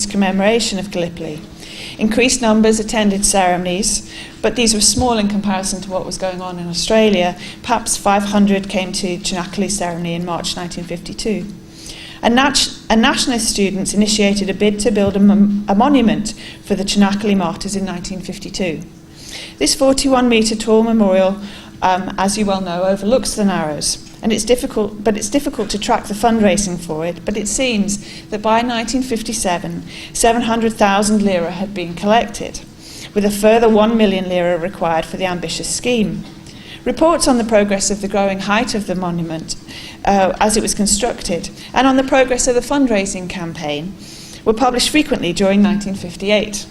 commemoration of Gallipoli. Increased numbers attended ceremonies, but these were small in comparison to what was going on in Australia. Perhaps 500 came to Chinakali ceremony in March 1952. And nationalist students initiated a bid to build a monument for the Chinakali martyrs in 1952. This 41-metre tall memorial, as you well know, overlooks the Narrows. And it's difficult to track the fundraising for it, but it seems that by 1957, 700,000 lira had been collected, with a further 1 million lira required for the ambitious scheme. Reports on the progress of the growing height of the monument as it was constructed, and on the progress of the fundraising campaign, were published frequently during 1958.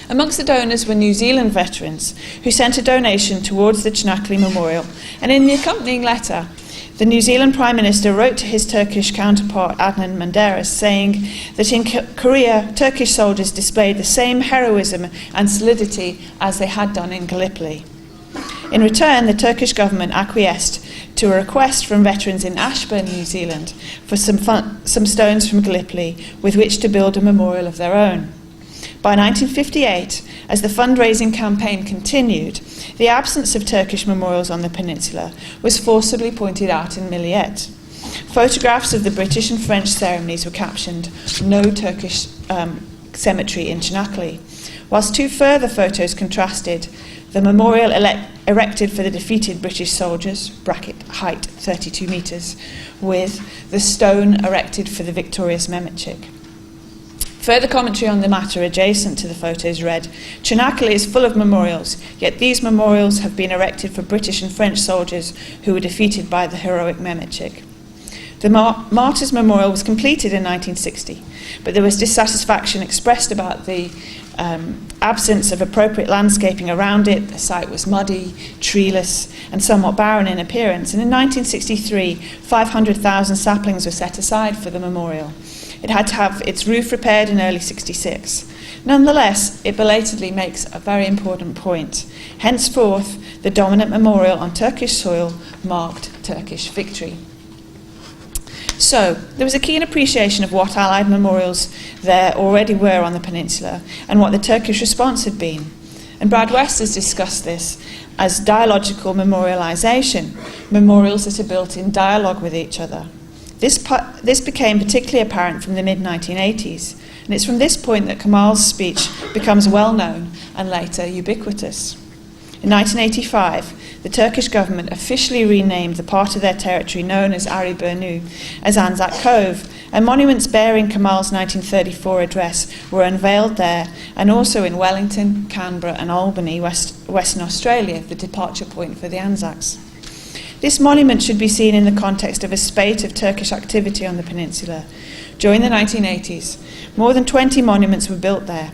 Amongst the donors were New Zealand veterans who sent a donation towards the Chinakali Memorial, and in the accompanying letter, the New Zealand Prime Minister wrote to his Turkish counterpart Adnan Menderes saying that in Korea, Turkish soldiers displayed the same heroism and solidity as they had done in Gallipoli. In return, the Turkish government acquiesced to a request from veterans in Ashburn, New Zealand, for some stones from Gallipoli with which to build a memorial of their own. By 1958, as the fundraising campaign continued, the absence of Turkish memorials on the peninsula was forcibly pointed out in Millette. Photographs of the British and French ceremonies were captioned, "No Turkish cemetery in Chinakali," whilst two further photos contrasted the memorial erected for the defeated British soldiers, bracket height 32 metres, with the stone erected for the victorious Mehmetchik. Further commentary on the matter adjacent to the photos read, "Chinakali is full of memorials, yet these memorials have been erected for British and French soldiers who were defeated by the heroic Mehmetchik." The Martyrs Memorial was completed in 1960, but there was dissatisfaction expressed about the absence of appropriate landscaping around it. The site was muddy, treeless, and somewhat barren in appearance. And in 1963, 500,000 saplings were set aside for the memorial. It had to have its roof repaired in early '66. Nonetheless, it belatedly makes a very important point. Henceforth, the dominant memorial on Turkish soil marked Turkish victory. So, there was a keen appreciation of what Allied memorials there already were on the peninsula and what the Turkish response had been. And Brad West has discussed this as dialogical memorialisation, memorials that are built in dialogue with each other. This became particularly apparent from the mid-1980s, and it's from this point that Kemal's speech becomes well known and later ubiquitous. In 1985, the Turkish government officially renamed the part of their territory known as Ariburnu as Anzac Cove, and monuments bearing Kemal's 1934 address were unveiled there, and also in Wellington, Canberra and Albany, Western Australia, the departure point for the Anzacs. This monument should be seen in the context of a spate of Turkish activity on the peninsula. During the 1980s, more than 20 monuments were built there.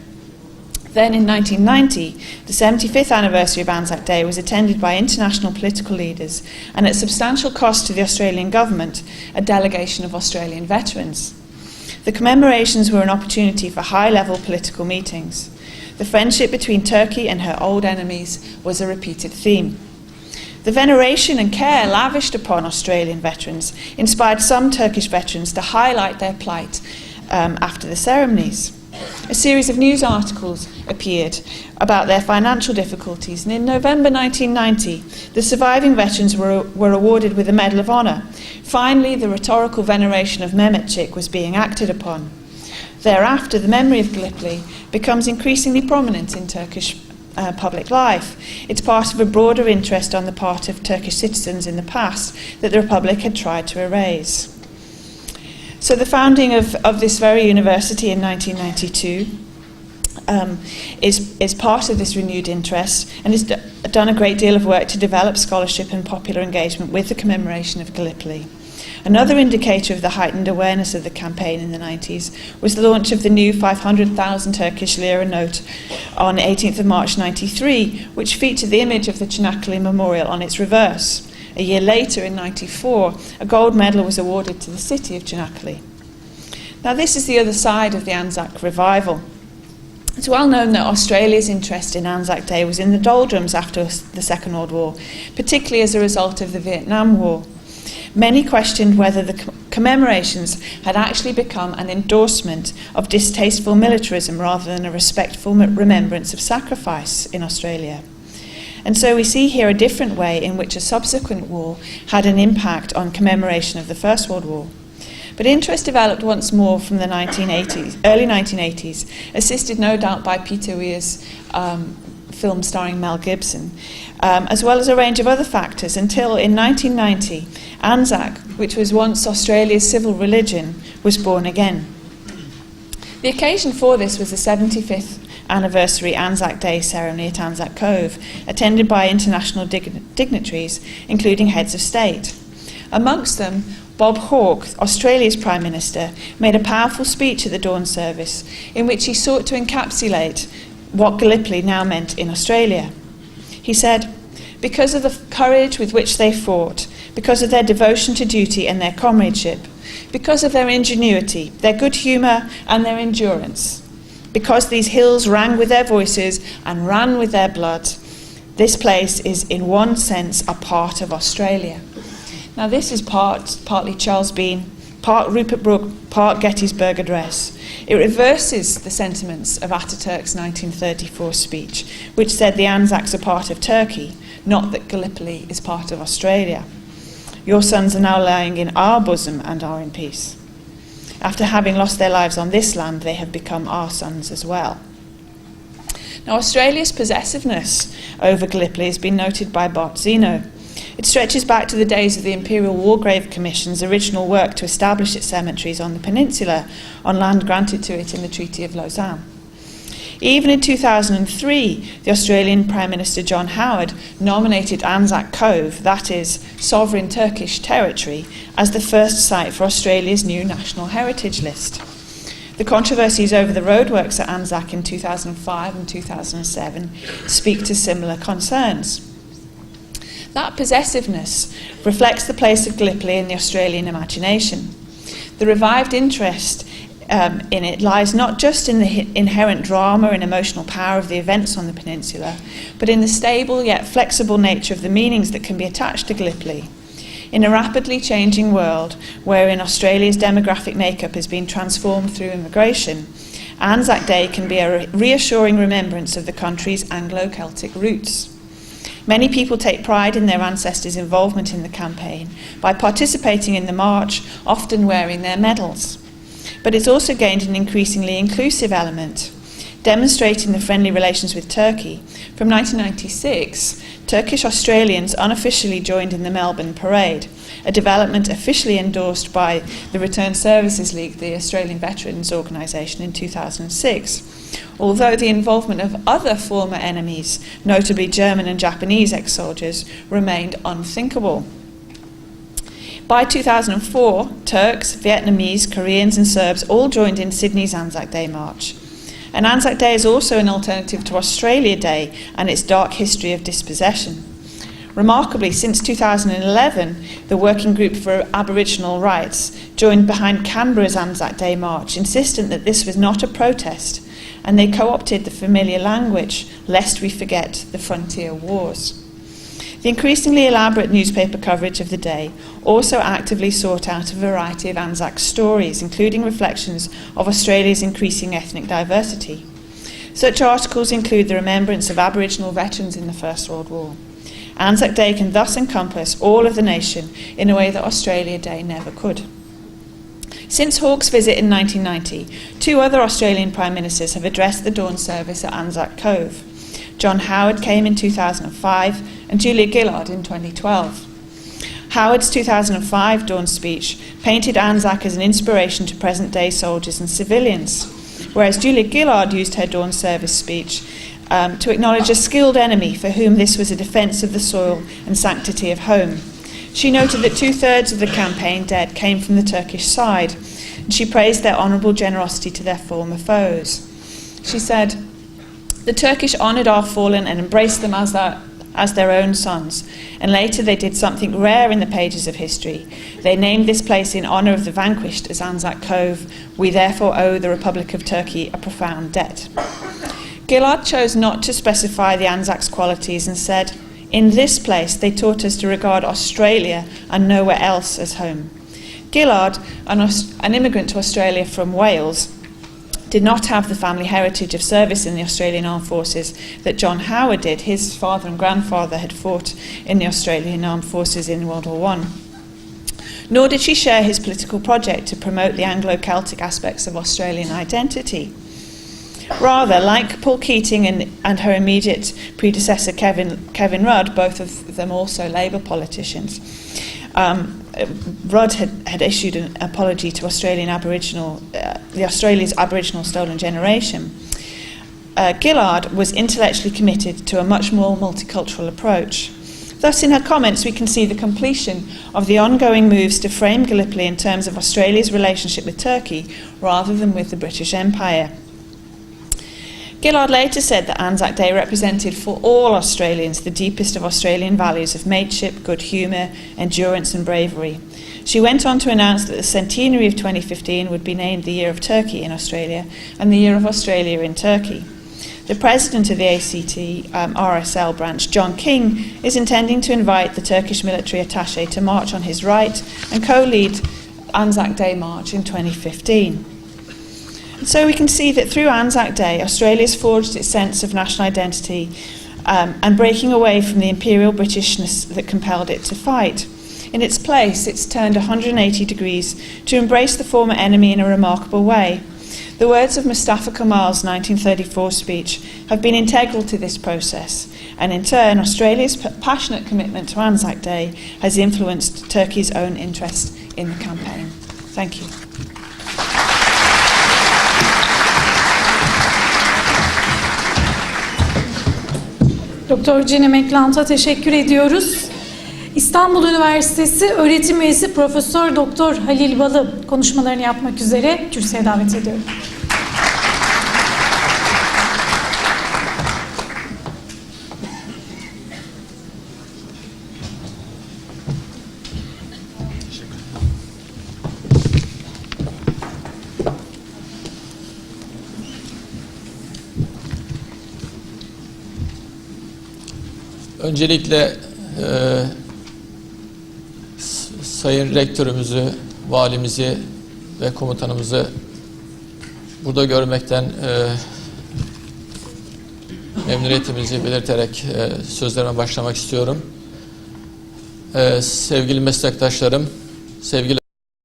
Then in 1990, the 75th anniversary of Anzac Day was attended by international political leaders and at substantial cost to the Australian government, a delegation of Australian veterans. The commemorations were an opportunity for high-level political meetings. The friendship between Turkey and her old enemies was a repeated theme. The veneration and care lavished upon Australian veterans inspired some Turkish veterans to highlight their plight after the ceremonies. A series of news articles appeared about their financial difficulties, and in November 1990, the surviving veterans were awarded with the Medal of Honour. Finally, the rhetorical veneration of Mehmetchik was being acted upon. Thereafter, the memory of Gallipoli becomes increasingly prominent in Turkish public life. It's part of a broader interest on the part of Turkish citizens in the past that the Republic had tried to erase. So the founding of this very university in 1992 is part of this renewed interest, and has done a great deal of work to develop scholarship and popular engagement with the commemoration of Gallipoli. Another indicator of the heightened awareness of the campaign in the 90s was the launch of the new 500,000 Turkish lira note on 18th of March 93, which featured the image of the Chinakali Memorial on its reverse. A year later, in 94, a gold medal was awarded to the city of Chinakali. Now, this is the other side of the Anzac revival. It's well known that Australia's interest in Anzac Day was in the doldrums after the Second World War, particularly as a result of the Vietnam War. Many questioned whether the commemorations had actually become an endorsement of distasteful militarism rather than a respectful remembrance of sacrifice in Australia. And so we see here a different way in which a subsequent war had an impact on commemoration of the First World War. But interest developed once more from the early 1980s, assisted no doubt by Peter Weir's film starring Mel Gibson, as well as a range of other factors, until in 1990, Anzac, which was once Australia's civil religion, was born again. The occasion for this was the 75th anniversary Anzac Day ceremony at Anzac Cove, attended by international dignitaries, including heads of state. Amongst them, Bob Hawke, Australia's Prime Minister, made a powerful speech at the dawn service in which he sought to encapsulate what Gallipoli now meant in Australia. He said, "Because of the courage with which they fought, because of their devotion to duty and their comradeship, because of their ingenuity, their good humour and their endurance, because these hills rang with their voices and ran with their blood, this place is in one sense a part of Australia." Now this is partly Charles Bean, part Rupert Brooke, part Gettysburg Address. It reverses the sentiments of Ataturk's 1934 speech, which said the Anzacs are part of Turkey, not that Gallipoli is part of Australia. Your sons are now lying in our bosom and are in peace. After having lost their lives on this land, they have become our sons as well. Now Australia's possessiveness over Gallipoli has been noted by Bart Zeno. It stretches back to the days of the Imperial War Grave Commission's original work to establish its cemeteries on the peninsula on land granted to it in the Treaty of Lausanne. Even in 2003, the Australian Prime Minister John Howard nominated Anzac Cove, that is, sovereign Turkish territory, as the first site for Australia's new National Heritage List. The controversies over the roadworks at Anzac in 2005 and 2007 speak to similar concerns. That possessiveness reflects the place of Gallipoli in the Australian imagination. The revived interest in it lies not just in the inherent drama and emotional power of the events on the peninsula, but in the stable yet flexible nature of the meanings that can be attached to Gallipoli. In a rapidly changing world, wherein Australia's demographic makeup has been transformed through immigration, Anzac Day can be a reassuring remembrance of the country's Anglo-Celtic roots. Many people take pride in their ancestors' involvement in the campaign by participating in the march, often wearing their medals. But it's also gained an increasingly inclusive element, demonstrating the friendly relations with Turkey. From 1996, Turkish Australians unofficially joined in the Melbourne Parade, a development officially endorsed by the Returned Services League, the Australian Veterans Organisation, in 2006. Although the involvement of other former enemies, notably German and Japanese ex-soldiers, remained unthinkable. By 2004, Turks, Vietnamese, Koreans and Serbs all joined in Sydney's Anzac Day March. And Anzac Day is also an alternative to Australia Day and its dark history of dispossession. Remarkably, since 2011, the Working Group for Aboriginal Rights joined behind Canberra's Anzac Day March, insistent that this was not a protest, and they co-opted the familiar language, lest we forget the frontier wars. The increasingly elaborate newspaper coverage of the day also actively sought out a variety of Anzac stories, including reflections of Australia's increasing ethnic diversity. Such articles include the remembrance of Aboriginal veterans in the First World War. Anzac Day can thus encompass all of the nation in a way that Australia Day never could. Since Hawke's visit in 1990, two other Australian Prime Ministers have addressed the dawn service at Anzac Cove. John Howard came in 2005 and Julia Gillard in 2012. Howard's 2005 dawn speech painted Anzac as an inspiration to present-day soldiers and civilians, whereas Julia Gillard used her dawn service speech to acknowledge a skilled enemy for whom this was a defence of the soil and sanctity of home. She noted that 2/3 of the campaign dead came from the Turkish side, and she praised their honourable generosity to their former foes. She said, "The Turkish honoured our fallen and embraced them as their own sons, and later they did something rare in the pages of history. They named this place in honour of the vanquished as Anzac Cove. We therefore owe the Republic of Turkey a profound debt." Gillard chose not to specify the Anzac's qualities and said, In this place, they taught us to regard Australia and nowhere else as home. Gillard, an immigrant to Australia from Wales, did not have the family heritage of service in the Australian Armed Forces that John Howard did. His father and grandfather had fought in the Australian Armed Forces in World War I. Nor did she share his political project to promote the Anglo-Celtic aspects of Australian identity. Rather, like Paul Keating and her immediate predecessor Kevin Rudd, both of them also Labour politicians, Rudd had issued an apology to Australia's Aboriginal stolen generation. Gillard was intellectually committed to a much more multicultural approach. Thus, in her comments, we can see the completion of the ongoing moves to frame Gallipoli in terms of Australia's relationship with Turkey rather than with the British Empire. Gillard later said that Anzac Day represented for all Australians the deepest of Australian values of mateship, good humour, endurance and bravery. She went on to announce that the centenary of 2015 would be named the Year of Turkey in Australia and the Year of Australia in Turkey. The president of the ACT RSL branch, John King, is intending to invite the Turkish military attaché to march on his right and co-lead Anzac Day March in 2015. So we can see that through Anzac Day, Australia's forged its sense of national identity and breaking away from the imperial Britishness that compelled it to fight. In its place, it's turned 180 degrees to embrace the former enemy in a remarkable way. The words of Mustafa Kemal's 1934 speech have been integral to this process, and in turn, Australia's passionate commitment to Anzac Day has influenced Turkey's own interest in the campaign. Thank you. Dr. Jenny McLant'a teşekkür ediyoruz. İstanbul Üniversitesi öğretim üyesi Profesör Doktor Halil Balı konuşmalarını yapmak üzere kürsüye davet ediyorum. Öncelikle Sayın Rektörümüzü, valimizi ve komutanımızı burada görmekten memnuniyetimizi belirterek sözlerime başlamak istiyorum. Sevgili meslektaşlarım, sevgili